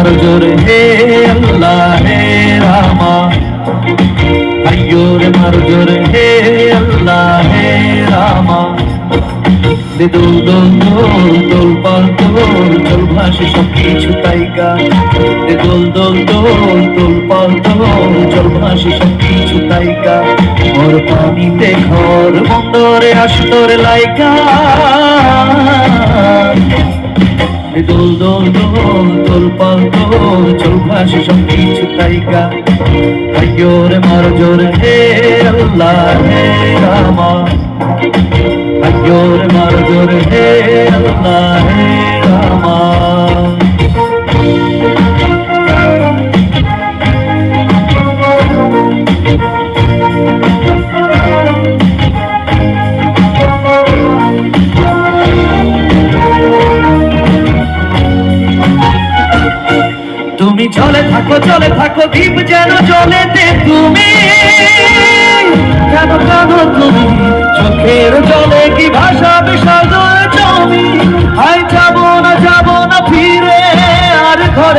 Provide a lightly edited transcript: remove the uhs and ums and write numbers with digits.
मारो जोर हे अल्लाह हे रामा अय्यो रे मारो जोर हे अल्लाह हे रामा दे दोल दोल दोल दोल पाल दोल चल भाषे सब किछु ताइका दे दोल दोल दोल दोल पाल दोल चल भाषे सब किछु ताइका और पानी ते घर बंदरे आसतोरे लाइका दे दोल दोल दोल दोल पाल दोल चल भाषे सब किछु ताइका अय्यो रे मारो जोर हे अल्लाह हे रामा अय्यो रे मारो जोर हे अल्लाह हे रामा তুমি চলে থাকো দীপ যেন জ্বলেতে তুমি কেন কাঁদো তুমি চোখের জল